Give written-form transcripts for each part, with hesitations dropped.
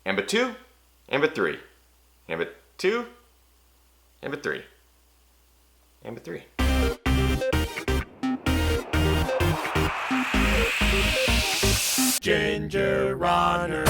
Ambit 2, Ambit 3, Ambit 2, Ambit 3, Ambit 3. Ginger Runner.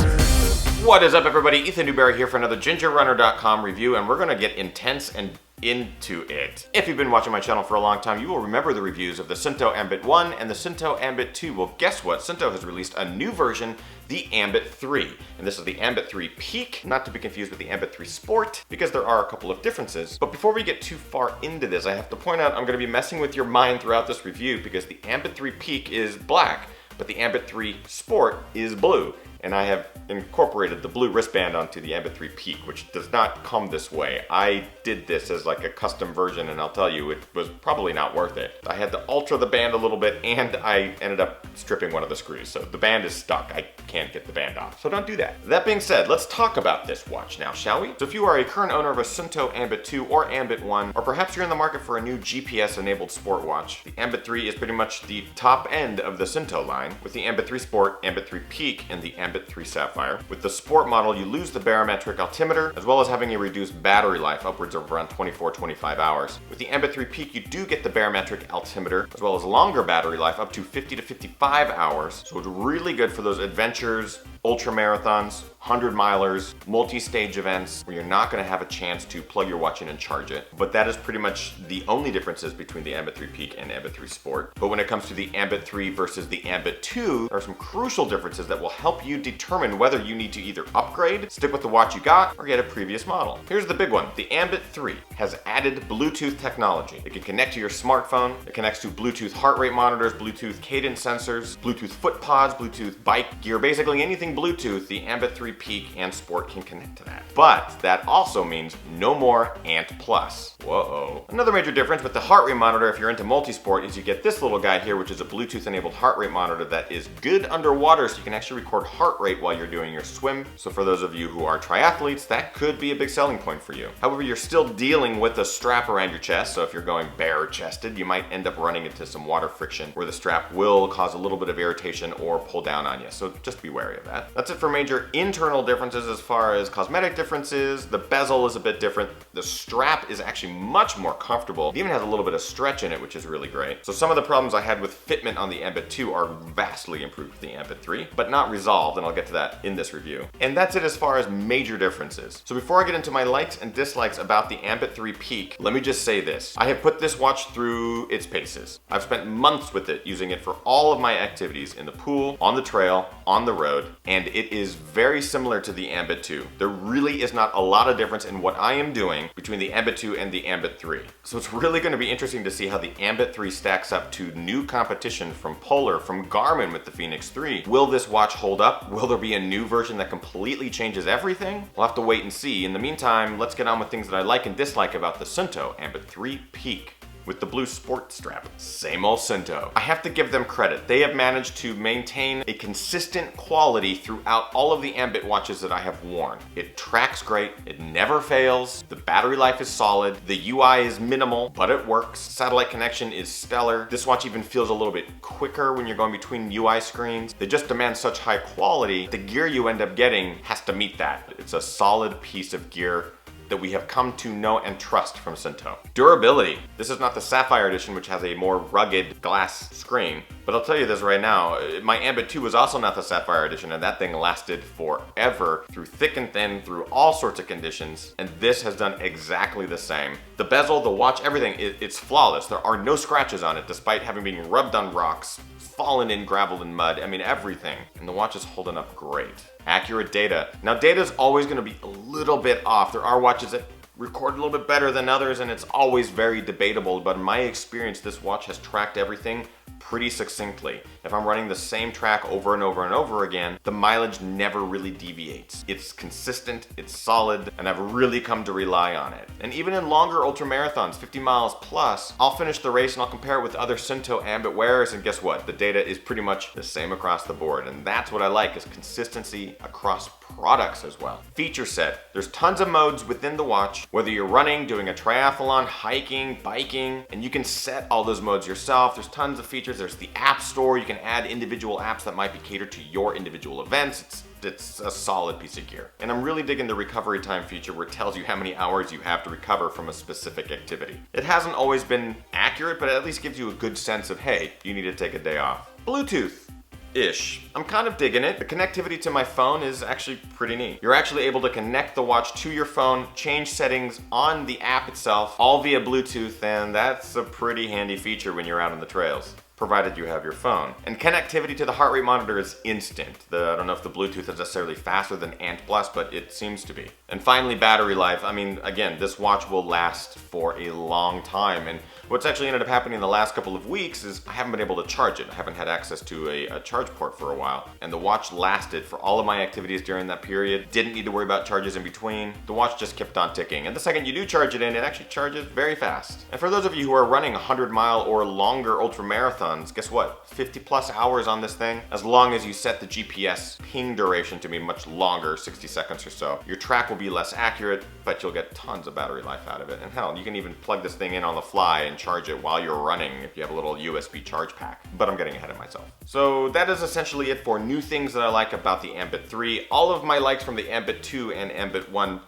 What is up, everybody? Ethan Newberry here for another GingerRunner.com review, and we're going to get intense and into it. If you've been watching my channel for a long time, you will remember the reviews of the SUUNTO Ambit 1 and the SUUNTO Ambit 2. Well, guess what? SUUNTO has released a new version, the Ambit 3. And this is the Ambit 3 Peak, not to be confused with the Ambit 3 Sport, because there are a couple of differences. But before we get too far into this, I have to point out I'm going to be messing with your mind throughout this review because the Ambit 3 Peak is black, but the Ambit 3 Sport is blue. And I have incorporated the blue wristband onto the Ambit 3 Peak, which does not come this way. I did this as like a custom version, and I'll tell you, it was probably not worth it. I had to alter the band a little bit, and I ended up stripping one of the screws. So the band is stuck. I can't get the band off. So don't do that. That being said, let's talk about this watch now, shall we? So if you are a current owner of a SUUNTO Ambit 2 or Ambit 1, or perhaps you're in the market for a new GPS-enabled sport watch, the Ambit 3 is pretty much the top end of the SUUNTO line, with the Ambit 3 Sport, Ambit 3 Peak, and the Ambit 3 Sapphire. With the Sport model, you lose the barometric altimeter, as well as having a reduced battery life, upwards of around 24-25 hours. With the Ambit 3 Peak, you do get the barometric altimeter, as well as longer battery life, up to 50 to 55 hours. So it's really good for those adventures, ultra marathons, 100-milers, multi-stage events where you're not going to have a chance to plug your watch in and charge it. But that is pretty much the only differences between the Ambit 3 Peak and Ambit 3 Sport. But when it comes to the Ambit 3 versus the Ambit 2, there are some crucial differences that will help you determine whether you need to either upgrade, stick with the watch you got, or get a previous model. Here's the big one. The Ambit 3 has added Bluetooth technology. It can connect to your smartphone. It connects to Bluetooth heart rate monitors, Bluetooth cadence sensors, Bluetooth foot pods, Bluetooth bike gear, basically anything Bluetooth, the Ambit 3 Peak and Sport can connect to that. But that also means no more Ant Plus. Whoa. Another major difference with the heart rate monitor, if you're into multisport, is you get this little guy here, which is a Bluetooth enabled heart rate monitor that is good underwater, so you can actually record heart rate while you're doing your swim. So for those of you who are triathletes, that could be a big selling point for you. However, you're still dealing with a strap around your chest, so if you're going bare chested, you might end up running into some water friction where the strap will cause a little bit of irritation or pull down on you. So just be wary of that. That's it for major internal differences. As far as cosmetic differences, the bezel is a bit different. The strap is actually much more comfortable. It even has a little bit of stretch in it, which is really great. So some of the problems I had with fitment on the Ambit 2 are vastly improved with the Ambit 3, but not resolved, and I'll get to that in this review. And that's it as far as major differences. So before I get into my likes and dislikes about the Ambit 3 Peak, let me just say this. I have put this watch through its paces. I've spent months with it, using it for all of my activities in the pool, on the trail, on the road, and it is very similar to the Ambit 2. There really is not a lot of difference in what I am doing between the Ambit 2 and the Ambit 3. So it's really going to be interesting to see how the Ambit 3 stacks up to new competition from Polar, from Garmin with the Fenix 3. Will this watch hold up? Will there be a new version that completely changes everything? We'll have to wait and see. In the meantime, let's get on with things that I like and dislike about the SUUNTO Ambit 3 Peak. With the blue sport strap. Same old SUUNTO. I have to give them credit. They have managed to maintain a consistent quality throughout all of the Ambit watches that I have worn. It tracks great, it never fails, the battery life is solid, the UI is minimal, but it works. Satellite connection is stellar. This watch even feels a little bit quicker when you're going between UI screens. They just demand such high quality. The gear you end up getting has to meet that. It's a solid piece of gear that we have come to know and trust from SUUNTO. Durability. This is not the Sapphire edition, which has a more rugged glass screen, but I'll tell you this right now, my Ambit 2 was also not the Sapphire edition, and that thing lasted forever, through thick and thin, through all sorts of conditions, and this has done exactly the same. The bezel, the watch, everything, it's flawless. There are no scratches on it, despite having been rubbed on rocks, fallen in gravel and mud, I mean everything. And the watch is holding up great. Accurate data. Now data is always going to be a little bit off. There are watches that record a little bit better than others, and it's always very debatable, but in my experience, this watch has tracked everything pretty succinctly. If I'm running the same track over and over and over again, the mileage never really deviates. It's consistent, it's solid, and I've really come to rely on it. And even in longer ultra marathons, 50 miles plus, I'll finish the race and I'll compare it with other SUUNTO Ambit wearers, and guess what? The data is pretty much the same across the board, and that's what I like, is consistency across products as well. Feature set. There's tons of modes within the watch, whether you're running, doing a triathlon, hiking, biking, and you can set all those modes yourself. There's tons of features. There's the app store. You can add individual apps that might be catered to your individual events. It's it's a solid piece of gear. And I'm really digging the recovery time feature where it tells you how many hours you have to recover from a specific activity. It hasn't always been accurate, but it at least gives you a good sense of, hey, you need to take a day off. Bluetooth-ish. I'm kind of digging it. The connectivity to my phone is actually pretty neat. You're actually able to connect the watch to your phone, change settings on the app itself, all via Bluetooth, and that's a pretty handy feature when you're out on the trails, provided you have your phone. And connectivity to the heart rate monitor is instant. I don't know if the Bluetooth is necessarily faster than Ant Plus, but it seems to be. And finally, battery life. I mean, again, this watch will last for a long time. And what's actually ended up happening in the last couple of weeks is I haven't been able to charge it. I haven't had access to a charge port for a while. And the watch lasted for all of my activities during that period. Didn't need to worry about charges in between. The watch just kept on ticking. And the second you do charge it in, it actually charges very fast. And for those of you who are running 100-mile or longer ultra marathons, guess what? 50 plus hours on this thing. As long as you set the GPS ping duration to be much longer, 60 seconds or so, your track will be less accurate, but you'll get tons of battery life out of it. And hell, you can even plug this thing in on the fly and charge it while you're running if you have a little USB charge pack. But I'm getting ahead of myself. So that is essentially it for new things that I like about the Ambit 3. All of my likes from the Ambit 2 and Ambit 1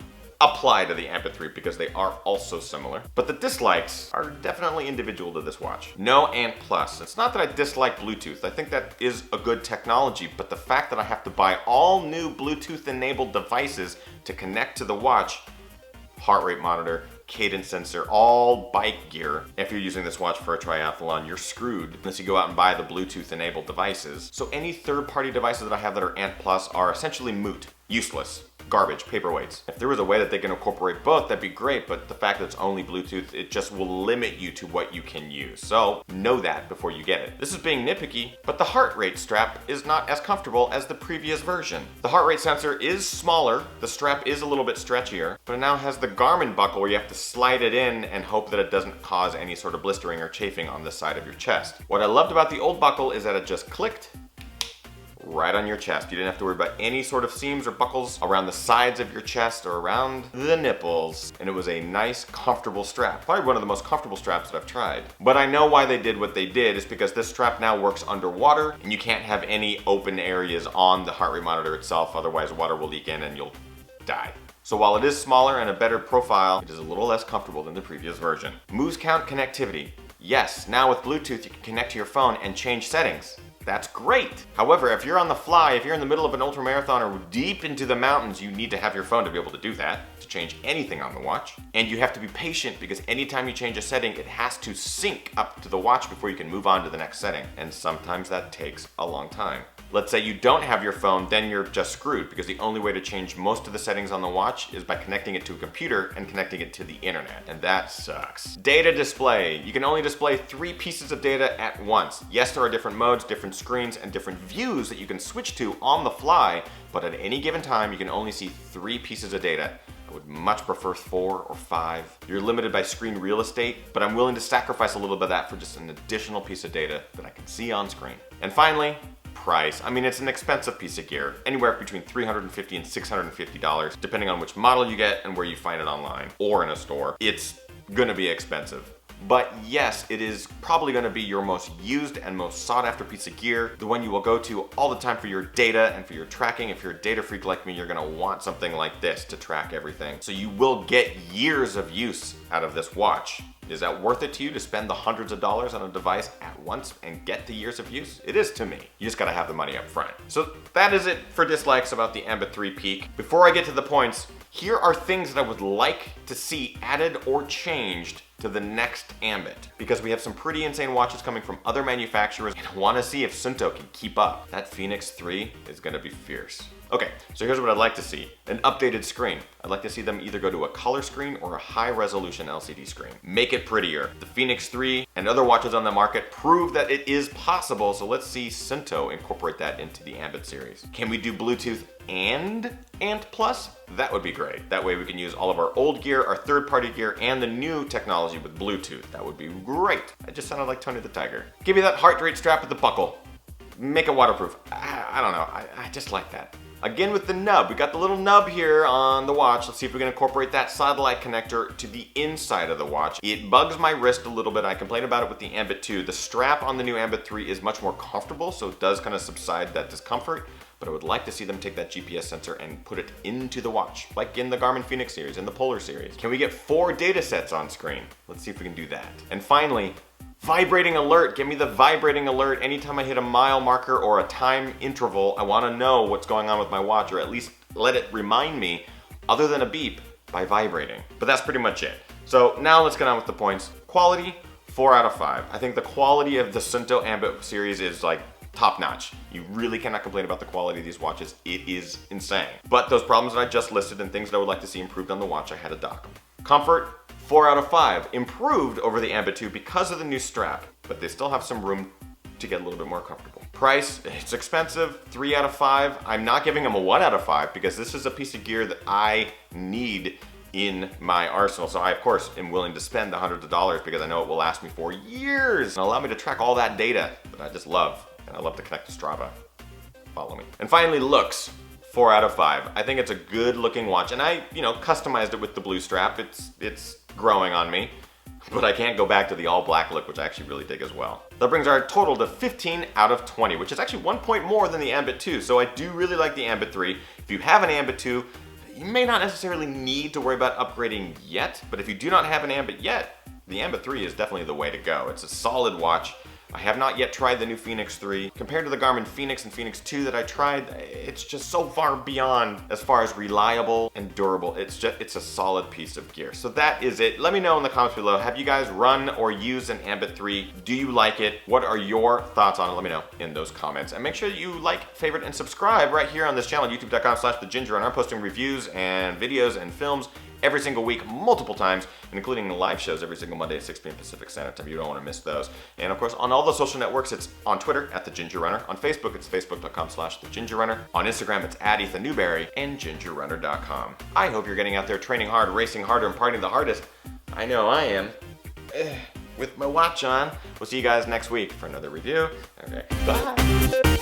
apply to the Ambit 3 because they are also similar. But the dislikes are definitely individual to this watch. No Ant Plus. It's not that I dislike Bluetooth. I think that is a good technology, but the fact that I have to buy all new Bluetooth enabled devices to connect to the watch, heart rate monitor, cadence sensor, all bike gear. If you're using this watch for a triathlon, you're screwed unless you go out and buy the Bluetooth enabled devices. So any third-party devices that I have that are Ant Plus are essentially moot, useless. Garbage, paperweights. If there was a way that they can incorporate both, that'd be great, but the fact that it's only Bluetooth, it just will limit you to what you can use. So know that before you get it. This is being nitpicky, but the heart rate strap is not as comfortable as the previous version. The heart rate sensor is smaller, the strap is a little bit stretchier, but it now has the Garmin buckle where you have to slide it in and hope that it doesn't cause any sort of blistering or chafing on the side of your chest. What I loved about the old buckle is that it just clicked right on your chest. You didn't have to worry about any sort of seams or buckles around the sides of your chest or around the nipples. And it was a nice, comfortable strap. Probably one of the most comfortable straps that I've tried. But I know why they did what they did is because this strap now works underwater and you can't have any open areas on the heart rate monitor itself, otherwise water will leak in and you'll die. So while it is smaller and a better profile, it is a little less comfortable than the previous version. Moves count connectivity. Yes, now with Bluetooth you can connect to your phone and change settings. That's great. However, if you're on the fly, if you're in the middle of an ultramarathon or deep into the mountains, you need to have your phone to be able to do that, to change anything on the watch. And you have to be patient because anytime you change a setting, it has to sync up to the watch before you can move on to the next setting. And sometimes that takes a long time. Let's say you don't have your phone, then you're just screwed because the only way to change most of the settings on the watch is by connecting it to a computer and connecting it to the internet, and that sucks. Data display. You can only display 3 pieces of data at once. Yes, there are different modes, different screens, and different views that you can switch to on the fly, but at any given time, you can only see 3 pieces of data. I would much prefer 4 or 5. You're limited by screen real estate, but I'm willing to sacrifice a little bit of that for just an additional piece of data that I can see on screen. And finally, price. I mean, it's an expensive piece of gear, anywhere between $350 and $650, depending on which model you get and where you find it online or in a store. It's gonna be expensive. But yes, it is probably gonna be your most used and most sought after piece of gear, the one you will go to all the time for your data and for your tracking. If you're a data freak like me, you're gonna want something like this to track everything. So you will get years of use out of this watch. Is that worth it to you to spend the hundreds of dollars on a device at once and get the years of use? It is to me. You just gotta have the money up front. So that is it for dislikes about the Ambit 3 Peak. Before I get to the points, here are things that I would like to see added or changed to the next Ambit, because we have some pretty insane watches coming from other manufacturers and I want to see if Suunto can keep up. That Phoenix 3 is going to be fierce. Okay, so here's what I'd like to see. An updated screen. I'd like to see them either go to a color screen or a high resolution LCD screen. Make it prettier. The Phoenix 3 and other watches on the market prove that it is possible, so let's see Suunto incorporate that into the Ambit series. Can we do Bluetooth and Ant Plus? That would be great. That way we can use all of our old gear, our third-party gear, and the new technology with Bluetooth. That would be great. I just sounded like Tony the Tiger. Give me that heart rate strap with the buckle. Make it waterproof. I don't know, I just like that. Again with the nub, we got the little nub here on the watch. Let's see if we can incorporate that satellite connector to the inside of the watch. It bugs my wrist a little bit. I complained about it with the Ambit 2. The strap on the new Ambit 3 is much more comfortable, so it does kind of subside that discomfort. but I would like to see them take that GPS sensor and put it into the watch, like in the Garmin Fenix series, in the Polar series. Can we get 4 data sets on screen? Let's see if we can do that. And finally, vibrating alert. Give me the vibrating alert. Anytime I hit a mile marker or a time interval, I want to know what's going on with my watch, or at least let it remind me, other than a beep, by vibrating. But that's pretty much it. So now let's get on with the points. Quality, 4 out of 5. I think the quality of the Suunto Ambit series is like top notch. You really cannot complain about the quality of these watches. It is insane. But those problems that I just listed and things that I would like to see improved on the watch, I had to dock them. Comfort, 4 out of 5. Improved over the Ambit 2 because of the new strap, but they still have some room to get a little bit more comfortable. Price, it's expensive, 3 out of 5. I'm not giving them a 1 out of 5 because this is a piece of gear that I need in my arsenal. So I, of course, am willing to spend the hundreds of dollars because I know it will last me for years and allow me to track all that data that I just love. And I love to connect to Strava. Follow me. And finally, looks, 4 out of 5. I think it's a good looking watch, and I, customized it with the blue strap. It's growing on me, but I can't go back to the all black look, which I actually really dig as well. That brings our total to 15 out of 20, which is actually 1 point more than the Ambit 2. So I do really like the Ambit 3. If you have an Ambit 2, you may not necessarily need to worry about upgrading yet, but if you do not have an Ambit yet, the Ambit 3 is definitely the way to go. It's a solid watch. I have not yet tried the new Fenix 3. Compared to the Garmin Fenix and Fenix 2 that I tried, it's just so far beyond as far as reliable and durable. It's a solid piece of gear. So that is it. Let me know in the comments below. Have you guys run or used an Ambit 3? Do you like it? What are your thoughts on it? Let me know in those comments. And make sure that you like, favorite, and subscribe right here on this channel, youtube.com/thegingerrunner. I'm posting reviews and videos and films every single week, multiple times, including the live shows every single Monday at 6 p.m. Pacific Standard Time. You don't want to miss those. And of course, on all the social networks, it's on Twitter @thegingerrunner. On Facebook, it's facebook.com/thegingerrunner. On Instagram, it's @EthanNewberry and gingerrunner.com. I hope you're getting out there training hard, racing harder, and partying the hardest. I know I am. With my watch on. We'll see you guys next week for another review. Okay, bye.